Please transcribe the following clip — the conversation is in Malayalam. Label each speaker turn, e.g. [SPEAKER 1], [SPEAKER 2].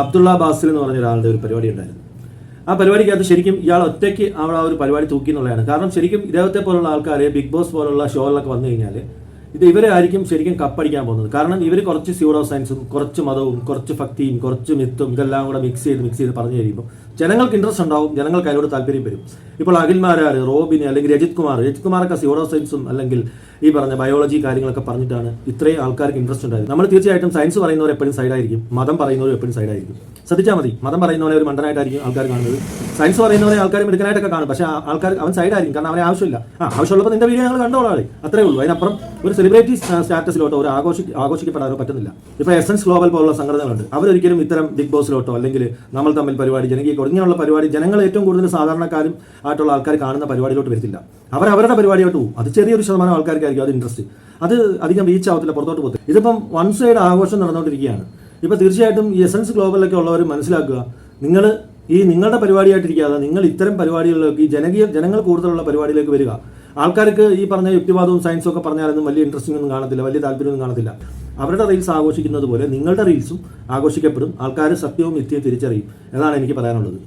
[SPEAKER 1] അബ്ദുള്ള ബാസിൽ എന്ന് പറഞ്ഞ ഒരാളുടെ ഒരു പരിപാടി ഉണ്ടായിരുന്നു. ആ പരിപാടിക്കകത്ത് ശരിക്കും ഇയാൾ ഒറ്റയ്ക്ക് അവിടെ ആ ഒരു പരിപാടി തൂക്കി എന്നുള്ളതാണ്. കാരണം ശരിക്കും ഇദ്ദേഹത്തെ പോലുള്ള ആൾക്കാർ ബിഗ് ബോസ് പോലുള്ള ഷോകളിലൊക്കെ വന്നു കഴിഞ്ഞാൽ ഇവരെ ആയിരിക്കും ശരിക്കും കപ്പടിക്കാൻ പോകുന്നത്. കാരണം ഇവർ കുറച്ച് സ്യൂഡോ സയൻസും കുറച്ച് മതവും കുറച്ച് ഭക്തിയും കുറച്ച് മിത്തും ഇതെല്ലാം കൂടെ മിക്സ് ചെയ്ത് പറഞ്ഞു കഴിയുമ്പോൾ ജനങ്ങൾക്ക് ഇൻട്രസ്റ്റ് ഉണ്ടാവും, ജനങ്ങൾക്ക് അതിനോട് താല്പര്യം വരും. ഇപ്പോൾ അഖിൽമാരാർ, റോബിന് അല്ലെങ്കിൽ രജിത് കുമാറൊക്കെ സ്യൂഡോ സയൻസും അല്ലെങ്കിൽ ഈ പറഞ്ഞ ബയോളജി കാര്യങ്ങളൊക്കെ പറഞ്ഞിട്ടാണ് ഇത്രയും ആൾക്കാർക്ക് ഇൻട്രസ്റ്റ് ഉണ്ടായത്. നമ്മൾ തീർച്ചയായിട്ടും സയൻസ് പറയുന്നവർ എപ്പോഴും സൈഡായിരിക്കും, മതം പറയുന്നവർ എപ്പോഴും സൈഡായിരിക്കും. ശ്രദ്ധിച്ചാൽ മതി, മതം പറയുന്നവരെ ഒരു മണ്ടനായിട്ടായിരിക്കും ആൾക്കാർ കാണുന്നത്, സയൻസ് പറയുന്നവരെ ആൾക്കാർ മിടുക്കനായിട്ടൊക്കെ കാണും. പക്ഷേ ആൾക്കാർ അവൻ സൈഡായിരിക്കും, കാരണം അവനെ ആവശ്യമില്ല. ആവശ്യമുള്ളപ്പോൾ നിന്റെ വീഡിയോ ഞങ്ങൾ കണ്ടോളാം, അത്രേ ഉള്ളൂ. അതിനപ്പുറം ഒരു സെലിബ്രിറ്റി സ്റ്റാറ്റസിലോട്ടോ ഒരു ആഘോഷിക്കപ്പെടാനോ പറ്റുന്നില്ല. ഇപ്പോൾ എസൻസ് ഗ്ലോബൽ പോലുള്ള സംഘടനകളുണ്ട്, അവരൊരിക്കലും ഇത്തരം ബിഗ് ബോസിലോട്ടോ അല്ലെങ്കിൽ നമ്മൾ തമ്മിൽ പരിപാടി ജനകീയ ഇങ്ങനെയുള്ള പരിപാടി ജനങ്ങൾ ഏറ്റവും കൂടുതൽ സാധാരണക്കാരും ആയിട്ടുള്ള ആൾക്കാർ കാണുന്ന പരിപാടിയിലോട്ട് വരത്തില്ല. അവരുടെ പരിപാടിയോട്ട് പോകും. അത് ചെറിയൊരു ശതമാനം ആൾക്കാർക്കായിരിക്കും അത് ഇൻട്രസ്റ്റ്, അത് അധികം റീച്ച് ആവത്തില്ല, പുറത്തോട്ട് പോകത്തില്ല. ഇതിപ്പം വൺ സൈഡ് ആഘോഷം നടന്നുകൊണ്ടിരിക്കുകയാണ്. ഇപ്പോൾ തീർച്ചയായിട്ടും ഈ എസൻസ് ഗ്ലോബലിലൊക്കെ ഉള്ളവർ മനസ്സിലാക്കുക, നിങ്ങളുടെ പരിപാടിയായിട്ടിരിക്കാതെ നിങ്ങൾ ഇത്തരം പരിപാടികളിലേക്ക് ജനങ്ങൾ കൂടുതലുള്ള പരിപാടിയിലേക്ക് വരിക. ആൾക്കാർക്ക് ഈ പറഞ്ഞ യുക്തിവാദവും സയൻസും ഒക്കെ പറഞ്ഞാലൊന്നും വലിയ ഇൻട്രസ്റ്റിംഗ് ഒന്നും കാണത്തില്ല, വലിയ താല്പര്യമൊന്നും കാണത്തില്ല. അവരുടെ റീൽസ് ആഘോഷിക്കുന്നത് പോലെ നിങ്ങളുടെ റീൽസും ആഘോഷിക്കപ്പെടും. ആൾക്കാർ സത്യവും മിഥ്യയും തിരിച്ചറിയും. എന്നാണ് എനിക്ക് പറയാനുള്ളത്.